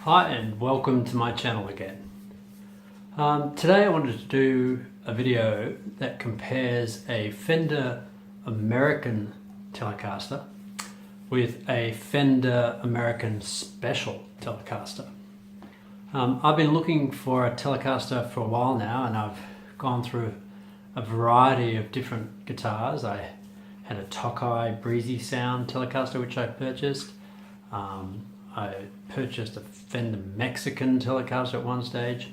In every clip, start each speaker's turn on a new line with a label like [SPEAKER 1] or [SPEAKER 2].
[SPEAKER 1] Hi and welcome to my channel again. Today I wanted to do a video that compares a Fender American Telecaster with a Fender American Special Telecaster. I've been looking for a Telecaster for a while now, and I've gone through a variety of different guitars. I had a Tokai Breezy Sound Telecaster which I purchased. I purchased a Fender Mexican Telecaster at one stage.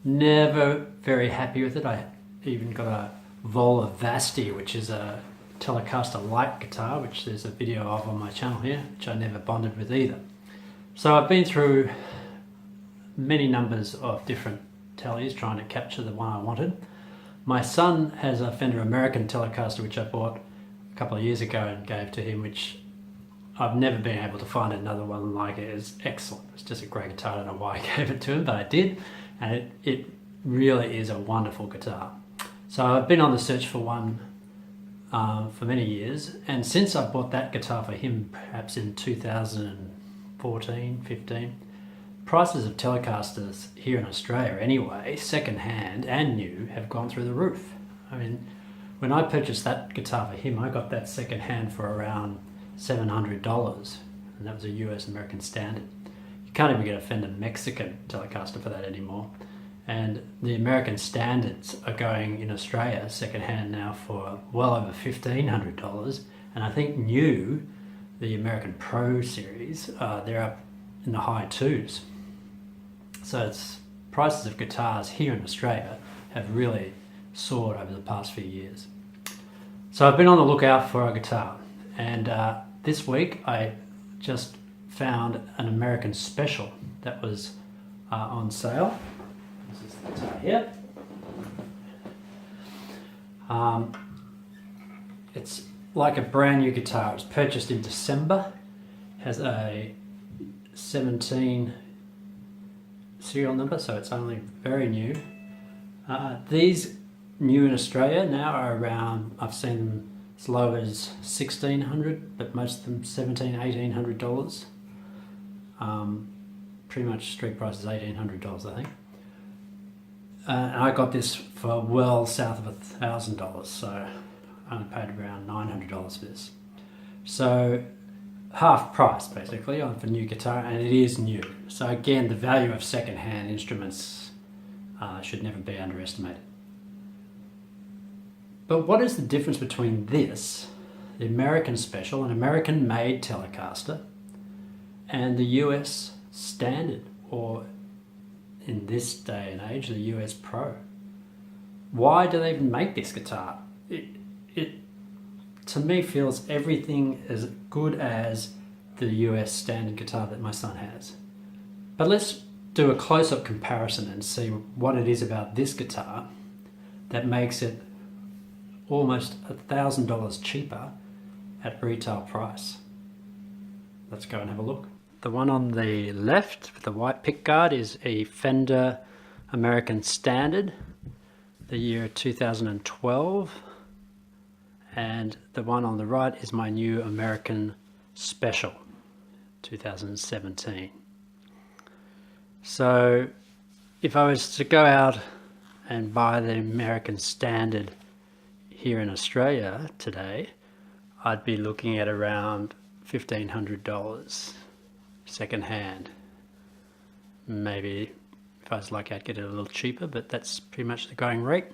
[SPEAKER 1] Never very happy with it. I even got a Vola Vasti, which is a Telecaster light guitar, which there's a video of on my channel here, which I never bonded with either. So I've been through many numbers of different tellies trying to capture the one I wanted. My son has a Fender American Telecaster which I bought a couple of years ago and gave to him, which I've never been able to find another one like it. It's excellent. It's just a great guitar. I don't know why I gave it to him, but I did, and it really is a wonderful guitar. So I've been on the search for one for many years, and since I bought that guitar for him perhaps in 2014, 15, prices of Telecasters here in Australia anyway, second hand and new, have gone through the roof. I mean, when I purchased that guitar for him, I got that second hand for around $700, and that was a US American Standard. You can't even get a Fender Mexican Telecaster for that anymore, and the American Standards are going in Australia second hand now for well over $1,500, and I think new, the American Pro series, they're up in the high twos. So it's prices of guitars here in Australia have really soared over the past few years. So I've been on the lookout for a guitar, and this week I just found an American Special that was on sale. This is the guitar here. It's like a brand new guitar. It was purchased in December. Has a 17 serial number, so it's only very new. These new in Australia now are around, I've seen them as low as $1,600, but most of them $1,700, $1,800. Pretty much street price is $1,800, I think. And I got this for well south of $1,000, so I only paid around $900 for this. So half price basically for new guitar, and it is new. So again, the value of second-hand instruments should never be underestimated. But what is the difference between this, the American Special, an American-made Telecaster, and the US Standard, or in this day and age, the US Pro? Why do they even make this guitar? It to me feels everything as good as the US Standard guitar that my son has. But let's do a close-up comparison and see what it is about this guitar that makes it almost $1,000 cheaper at retail price. Let's go and have a look. The one on the left with the white pickguard is a Fender American Standard, the year 2012, and the one on the right is my new American Special, 2017. So if I was to go out and buy the American Standard here in Australia today, I'd be looking at around $1,500 second hand. Maybe if I was lucky I'd get it a little cheaper, but that's pretty much the going rate.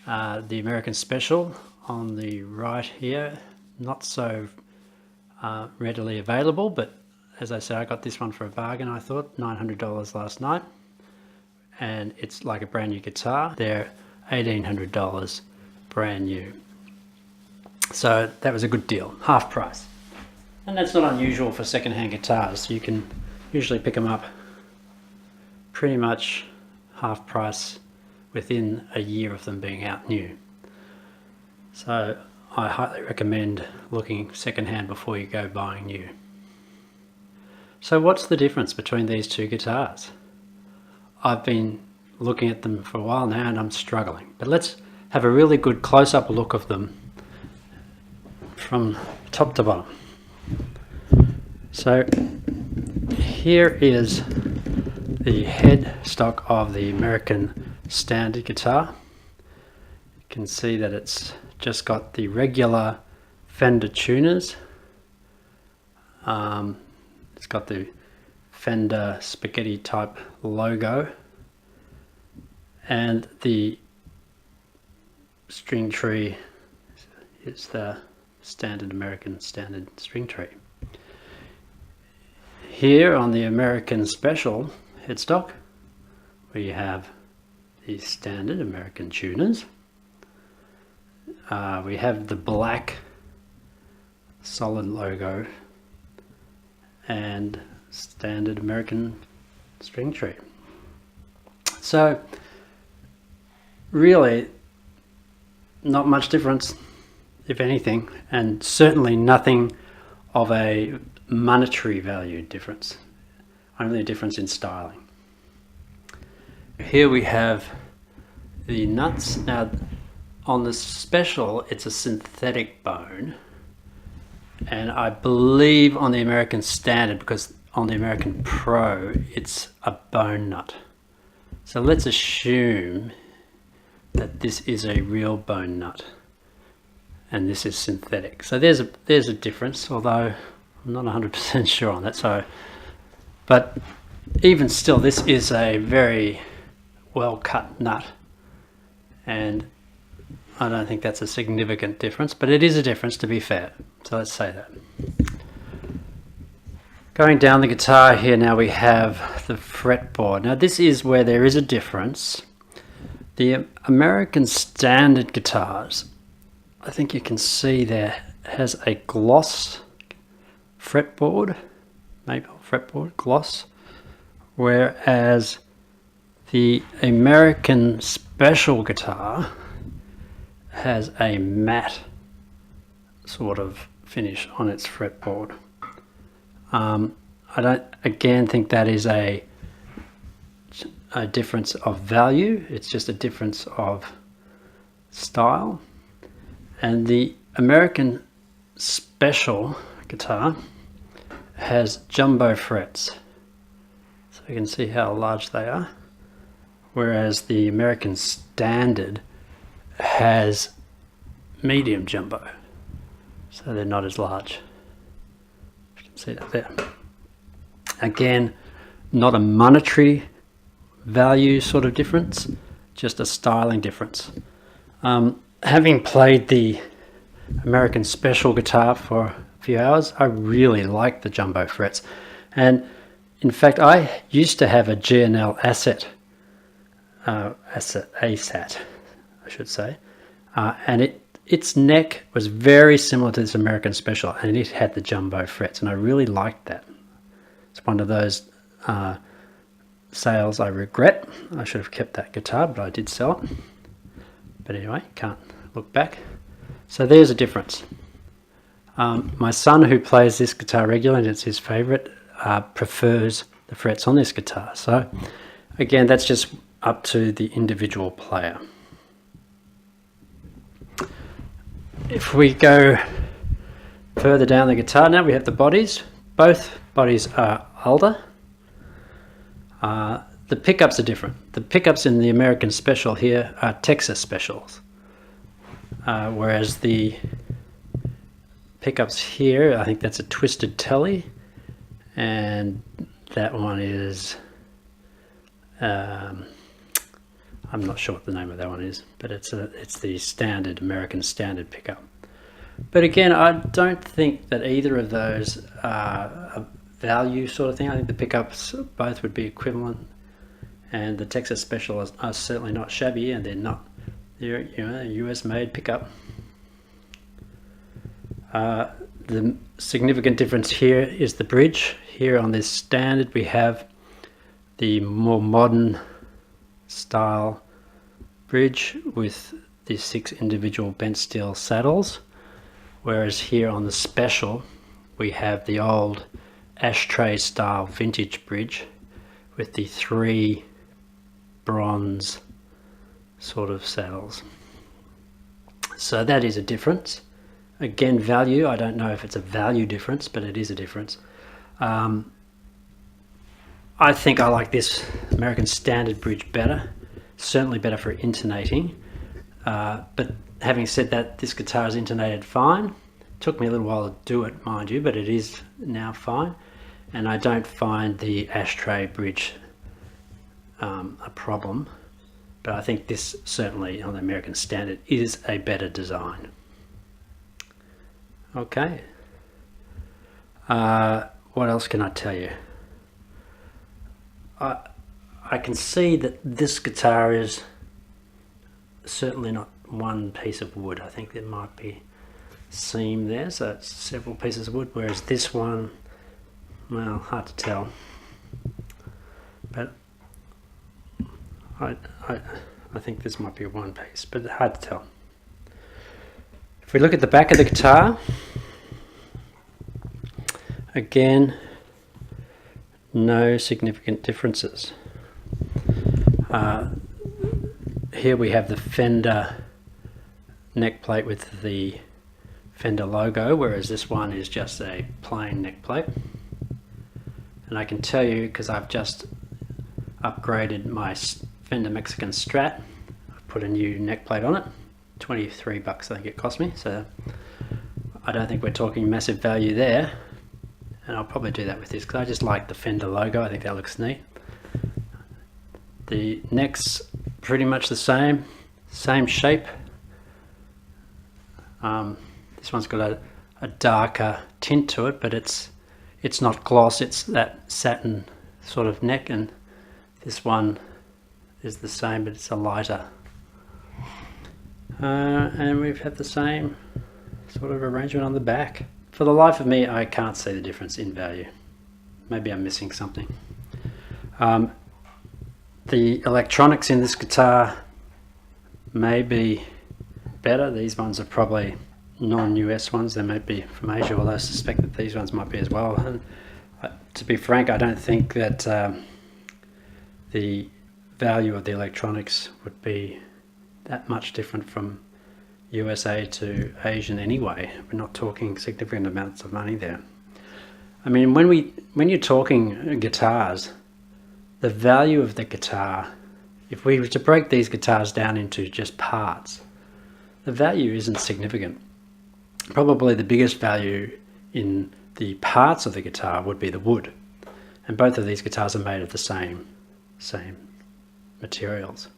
[SPEAKER 1] The American Special on the right here, not so readily available, but as I said, I got this one for a bargain, I thought, $900 last night, and it's like a brand new guitar. They're $1,800 brand new. So that was a good deal, half price. And that's not unusual for second-hand guitars. You can usually pick them up pretty much half price within a year of them being out new. So I highly recommend looking second-hand before you go buying new. So what's the difference between these two guitars? I've been looking at them for a while now and I'm struggling, but let's have a really good close-up look of them from top to bottom. So here is the headstock of the American Standard guitar. You can see that it's just got the regular Fender tuners. It's got the Fender spaghetti type logo, and the string tree is the standard American Standard string tree. Here on the American Special headstock, we have the standard American tuners. We have the black solid logo and standard American string tree. So really not much difference, if anything, and certainly nothing of a monetary value difference, only a difference in styling. Here we have the nuts. Now on the Special it's a synthetic bone, and I believe on the American Standard, because on the American Pro it's a bone nut. So let's assume that this is a real bone nut and this is synthetic. So there's a difference, although I'm not 100% sure on that. So, but even still, this is a very well cut nut, and I don't think that's a significant difference, but it is a difference, to be fair. So let's say that. Going down the guitar here, now we have the fretboard. Now this is where there is a difference. The American Standard guitars, I think you can see there, has a gloss fretboard, maple fretboard, gloss, whereas the American Special guitar has a matte sort of finish on its fretboard. I don't again think that is a difference of value, it's just a difference of style. And the American Special guitar has jumbo frets, so you can see how large they are, whereas the American Standard has medium jumbo, so they're not as large. You can see that there. Again, not a monetary value sort of difference, just a styling difference. Having played the American Special guitar for a few hours, I really like the jumbo frets, and in fact I used to have a G&L ASAT I should say, and its neck was very similar to this American Special, and it had the jumbo frets, and I really liked that. It's one of those sales I regret. I should have kept that guitar, but I did sell it. But anyway, can't look back. So there's a difference. My son, who plays this guitar regularly and it's his favorite, prefers the frets on this guitar. So again, that's just up to the individual player. If we go further down the guitar, now we have the bodies. Both bodies are older. The pickups are different. The pickups in the American Special here are Texas Specials, whereas the pickups here, I think that's a Twisted Telly, and that one is, I'm not sure what the name of that one is, but it's the standard American Standard pickup. But again, I don't think that either of those are a value sort of thing. I think the pickups both would be equivalent, and the Texas Special are certainly not shabby, and they're a US made pickup. The significant difference here is the bridge. Here on this Standard we have the more modern style bridge with the 6 individual bent steel saddles, whereas here on the Special we have the old ashtray style vintage bridge with the 3 bronze sort of saddles. So that is a difference. Again, value, I don't know if it's a value difference, but it is a difference. I think I like this American Standard bridge better, certainly better for intonating. But having said that, this guitar is intonated fine. It took me a little while to do it, mind you, but it is now fine. And I don't find the ashtray bridge a problem. But I think this certainly on the American Standard is a better design. Okay. What else can I tell you? I can see that this guitar is certainly not one piece of wood. I think there might be seam there, so it's several pieces of wood, whereas this one, well, hard to tell. But I think this might be one piece, but hard to tell. If we look at the back of the guitar, again, no significant differences. Here we have the Fender neck plate with the Fender logo, whereas this one is just a plain neck plate. And I can tell you, because I've just upgraded my Fender Mexican Strat, I've put a new neck plate on it, 23 bucks I think it cost me, so I don't think we're talking massive value there. And I'll probably do that with this because I just like the Fender logo. I think that looks neat. The neck's pretty much the same shape. This one's got a darker tint to it, but it's not gloss, it's that satin sort of neck, and this one is the same, but it's a lighter. And we've had the same sort of arrangement on the back. For the life of me, I can't see the difference in value. Maybe I'm missing something. The electronics in this guitar may be better. These ones are probably non-US ones. They may be from Asia, although I suspect that these ones might be as well. And to be frank, I don't think that the value of the electronics would be that much different from USA to Asian anyway. We're not talking significant amounts of money there. I mean, when you're talking guitars, the value of the guitar, if we were to break these guitars down into just parts, the value isn't significant. Probably the biggest value in the parts of the guitar would be the wood. And both of these guitars are made of the same materials.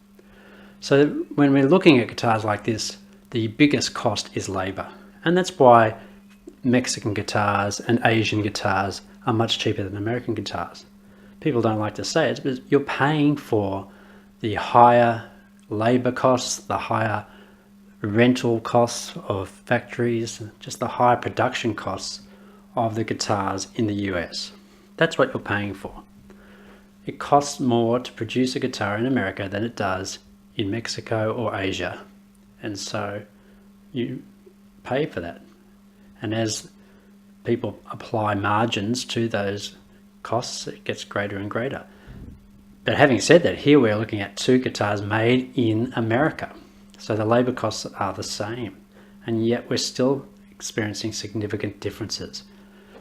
[SPEAKER 1] So when we're looking at guitars like this, the biggest cost is labor. And that's why Mexican guitars and Asian guitars are much cheaper than American guitars. People don't like to say it, but you're paying for the higher labor costs, the higher rental costs of factories, just the higher production costs of the guitars in the US. That's what you're paying for. It costs more to produce a guitar in America than it does in Mexico or Asia. And so you pay for that. And as people apply margins to those costs, it gets greater and greater. But having said that, here we're looking at two guitars made in America. So the labor costs are the same, and yet we're still experiencing significant differences.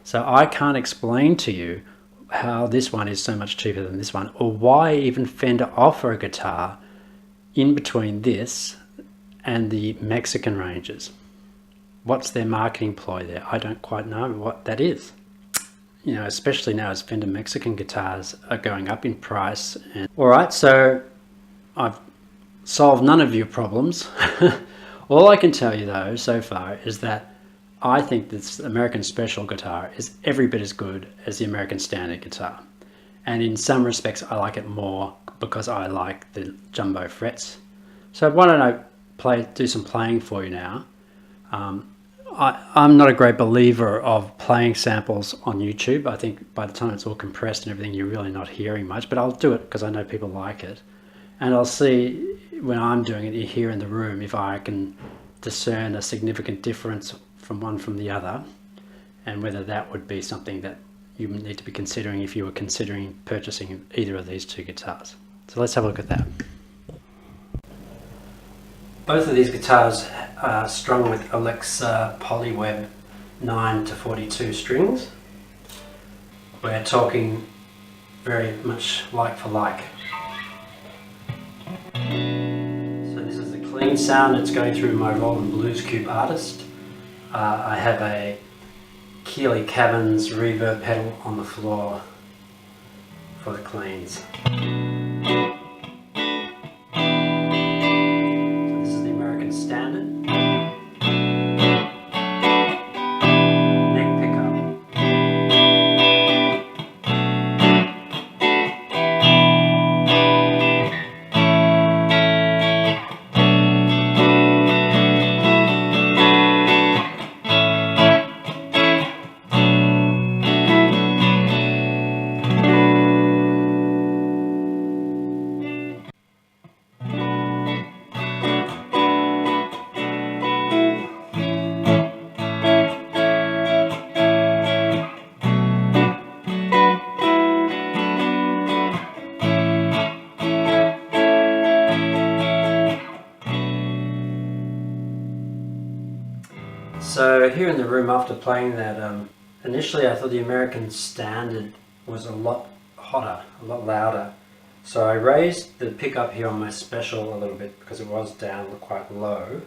[SPEAKER 1] So I can't explain to you how this one is so much cheaper than this one, or why even Fender offer a guitar in between this and the Mexican ranges. What's their marketing ploy there? I don't quite know what that is. You know, especially now as Fender Mexican guitars are going up in price. All right, so I've solved none of your problems. All I can tell you though so far is that I think this American Special guitar is every bit as good as the American Standard guitar. And in some respects I like it more because I like the jumbo frets. So why don't I do some playing for you now. I'm not a great believer of playing samples on YouTube. I think by the time it's all compressed and everything, you're really not hearing much, but I'll do it because I know people like it. And I'll see when I'm doing it here in the room if I can discern a significant difference from one from the other, and whether that would be something that you need to be considering if you were considering purchasing either of these two guitars. So let's have a look at that. Both of these guitars are strung with Alexa Polyweb 9 to 42 strings. We're talking very much like for like. So this is the clean sound that's going through my Roland Blues Cube Artist. I have a Keeley Caverns reverb pedal on the floor for the cleans. So this is the American Standard. Neck pickup. So here in the room, after playing that, initially I thought the American Standard was a lot hotter, a lot louder. So I raised the pickup here on my Special a little bit because it was down quite low,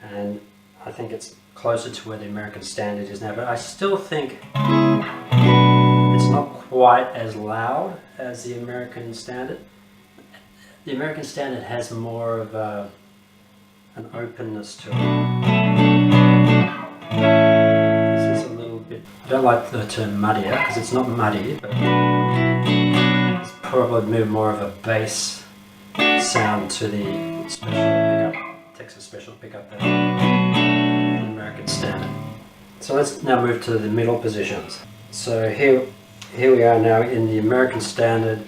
[SPEAKER 1] and I think it's closer to where the American Standard is now, but I still think it's not quite as loud as the American Standard. The American Standard has more of an openness to it. This is a little bit, I don't like the term muddier because it's not muddy, but it's probably more of a bass sound to the Special pickup, Texas Special pickup there, the American Standard. So let's now move to the middle positions. So here we are now in the American Standard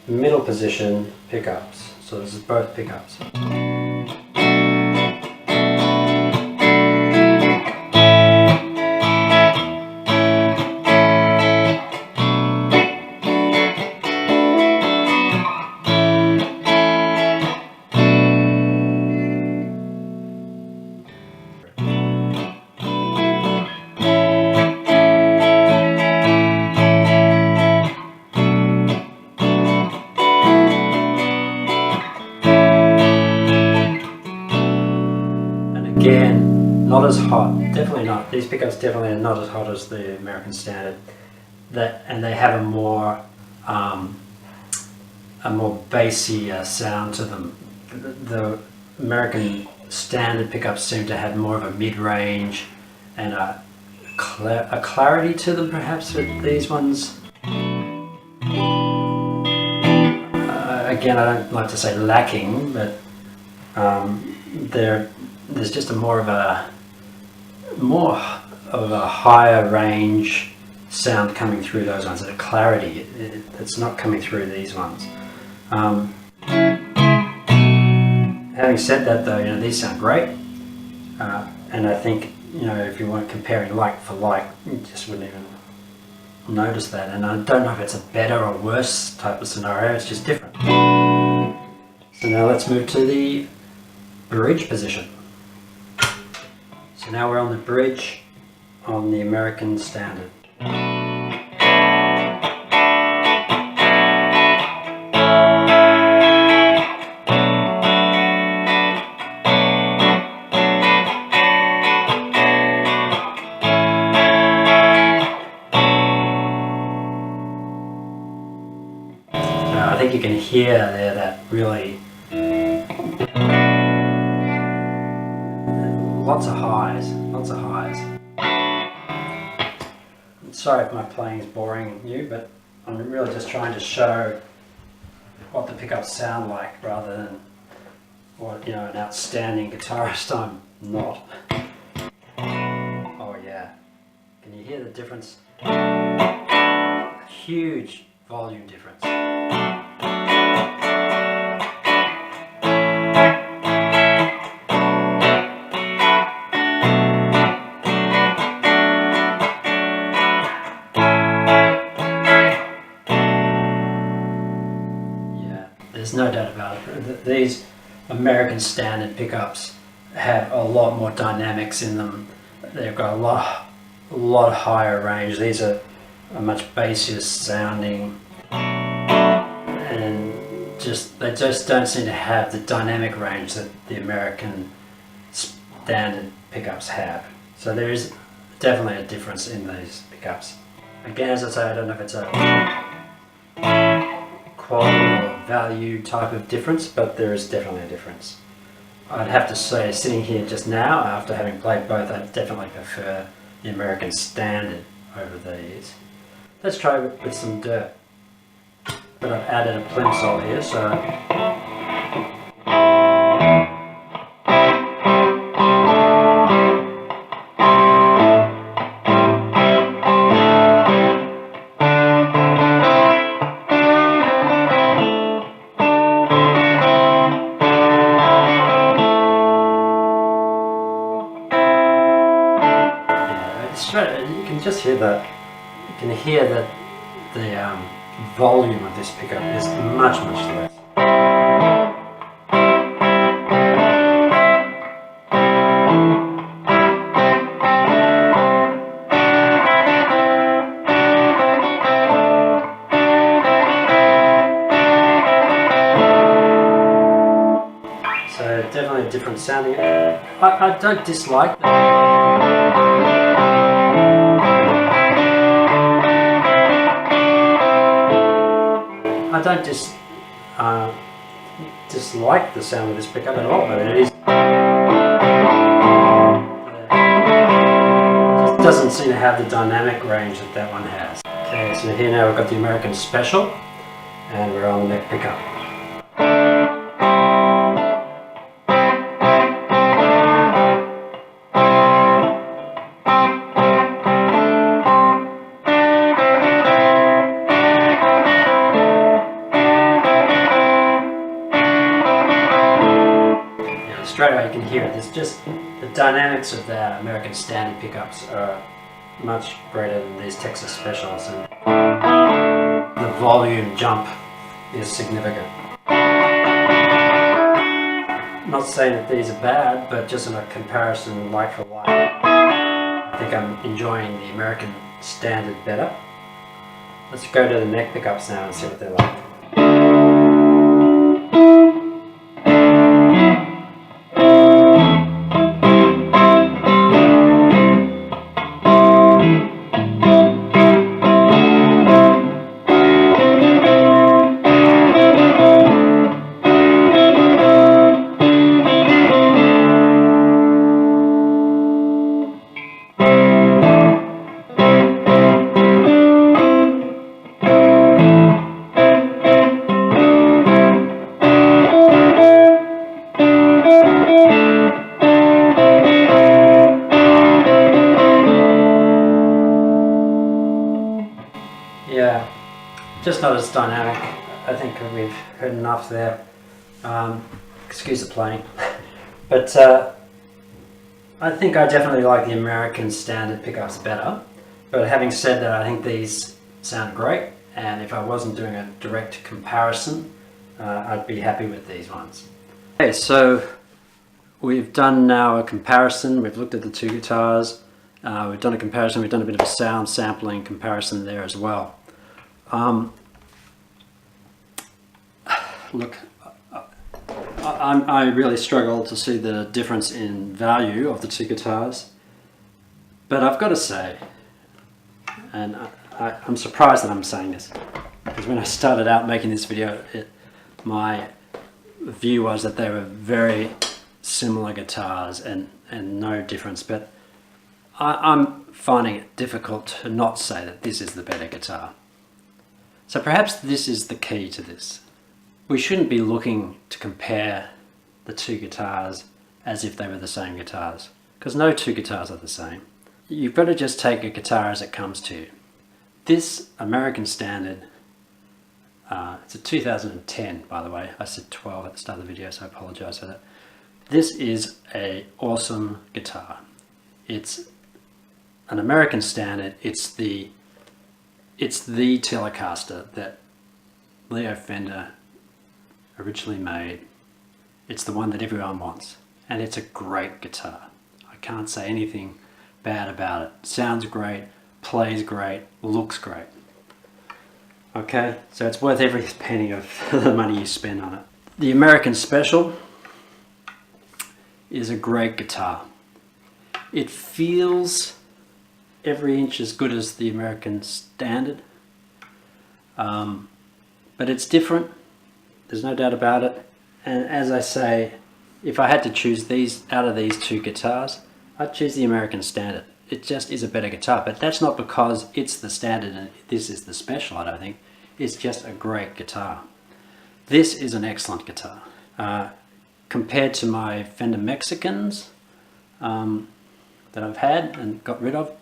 [SPEAKER 1] middle position pickups. So this is both pickups. Again, not as hot, definitely not. These pickups definitely are not as hot as the American Standard. And they have a more bassy sound to them. The American Standard pickups seem to have more of a mid-range and a clarity to them, perhaps, with these ones. Again, I don't like to say lacking, but there's just more of a higher range sound coming through those ones, and a clarity that's not coming through these ones. Having said that, though, these sound great, and I think if you weren't comparing like for like, you just wouldn't even notice that. And I don't know if it's a better or worse type of scenario. It's just different. So now let's move to the bridge position. So now we're on the bridge on the American Standard. I think you can hear there that really lots of highs, lots of highs. Sorry if my playing is boring you, but I'm really just trying to show what the pickups sound like rather than what an outstanding guitarist I'm not. Oh yeah, can you hear the difference? A huge volume difference. There's no doubt about it. These American Standard pickups have a lot more dynamics in them. They've got a lot higher range. These are much bassier sounding. they just don't seem to have the dynamic range that the American standard pickups have. So there is definitely a difference in these pickups. Again, as I say, I don't know if it's a quality or value type of difference, but there is definitely a difference. I'd have to say, sitting here just now, after having played both, I definitely prefer the American Standard over these. Let's try with some dirt. But I've added a plimsoll here, so you can just hear that. You can hear that the volume of this pickup is much less. So definitely a different sounding. I don't dislike that. I don't dislike the sound of this pickup at all, but it is just doesn't seem to have the dynamic range that that one has. Okay, so here now we've got the American Special, and we're on the neck pickup. Straight away you can hear it. There's just the dynamics of the American Standard pickups are much greater than these Texas Specials, and the volume jump is significant. I'm not saying that these are bad, but just in a comparison like for like, I think I'm enjoying the American Standard better. Let's go to the neck pickups now and see what they're like. Yeah, just not as dynamic. I think we've heard enough there. Excuse the playing. But I think I definitely like the American Standard pickups better. But having said that, I think these sound great. And if I wasn't doing a direct comparison, I'd be happy with these ones. Okay, so we've done now a comparison. We've looked at the two guitars. We've done a comparison. We've done a bit of a sound sampling comparison there as well. Look, I really struggle to see the difference in value of the two guitars, but I've got to say, and I'm surprised that I'm saying this, because when I started out making this video, my view was that they were very similar guitars and no difference, but I'm finding it difficult to not say that this is the better guitar. So perhaps this is the key to this. We shouldn't be looking to compare the two guitars as if they were the same guitars, because no two guitars are the same. You've got to just take a guitar as it comes to you. This American Standard, it's a 2010 by the way, I said 12 at the start of the video, so I apologize for that. This is an awesome guitar. It's an American Standard. It's the Telecaster that Leo Fender originally made. It's the one that everyone wants, and it's a great guitar. I can't say anything bad about it. Sounds great, plays great, looks great. Okay, so it's worth every penny of the money you spend on it. The American Special is a great guitar. It feels every inch as good as the American Standard, but it's different. There's no doubt about it. And as I say, if I had to choose these out of these two guitars, I'd choose the American Standard. It just is a better guitar, but that's not because it's the Standard and this is the Special, I don't think. It's just a great guitar. This is an excellent guitar. Compared to my Fender Mexicans that I've had and got rid of,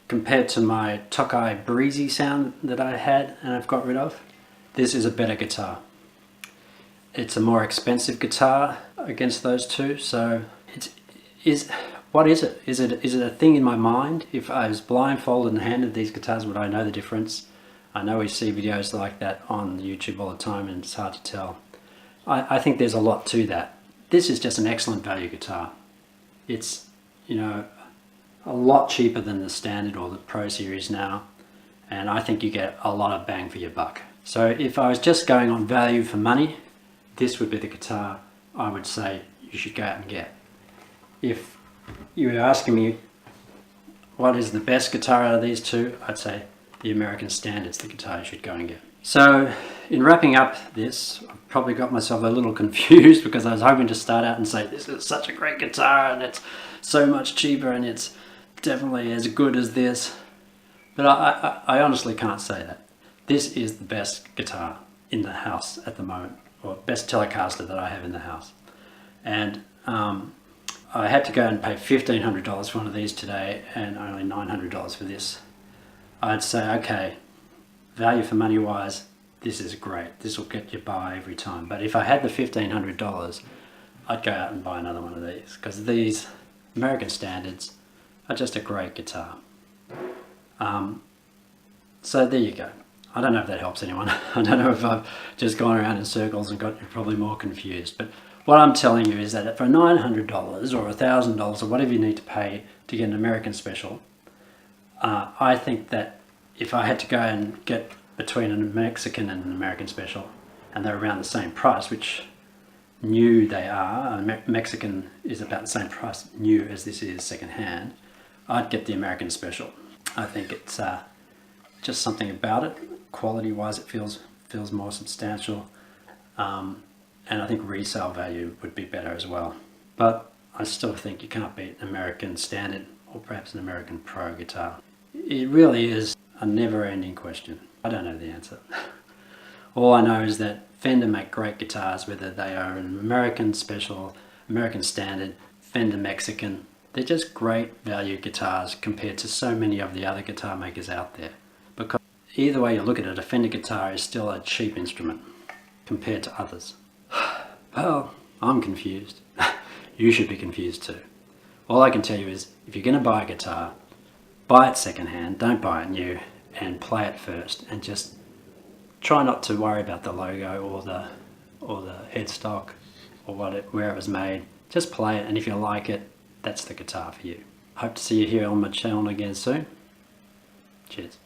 [SPEAKER 1] compared to my Tokai Breezy sound that I had and I've got rid of, this is a better guitar. It's a more expensive guitar against those two, so what is it? Is it a thing in my mind? If I was blindfolded and handed these guitars, would I know the difference? I know we see videos like that on YouTube all the time and it's hard to tell. I think there's a lot to that. This is just an excellent value guitar. It's, you know, a lot cheaper than the Standard or the Pro Series now, and I think you get a lot of bang for your buck. So if I was just going on value for money, this would be the guitar I would say you should go out and get. If you were asking me what is the best guitar out of these two, I'd say the American Standard's the guitar you should go and get. So in wrapping up this, I've probably got myself a little confused because I was hoping to start out and say this is such a great guitar and it's so much cheaper and it's definitely as good as this. But I honestly can't say that. This is the best guitar in the house at the moment, or best Telecaster that I have in the house. And I had to go and pay $1,500 for one of these today and only $900 for this. I'd say, okay, value for money wise, this is great. This will get you by every time. But if I had the $1,500, I'd go out and buy another one of these, because these American Standards are just a great guitar. So there you go. I don't know if that helps anyone. I don't know if I've just gone around in circles and got you probably more confused. But what I'm telling you is that for $900 or $1,000 or whatever you need to pay to get an American Special, I think that if I had to go and get between a Mexican and an American Special, and they're around the same price, which new they are, Mexican is about the same price new as this is second hand, I'd get the American Special. I think it's just something about it. Quality wise it feels more substantial, and I think resale value would be better as well. But I still think you can't beat an American Standard or perhaps an American Pro guitar. It really is a never-ending question. I don't know the answer. All I know is that Fender make great guitars, whether they are an American Special, American Standard, Fender Mexican. They're just great value guitars compared to so many of the other guitar makers out there. Because either way you look at it, a Fender guitar is still a cheap instrument compared to others. Well, I'm confused. You should be confused too. All I can tell you is, if you're going to buy a guitar, buy it secondhand, don't buy it new, and play it first, and just try not to worry about the logo or the headstock or where it was made. Just play it, and if you like it, that's the guitar for you. Hope to see you here on my channel again soon. Cheers.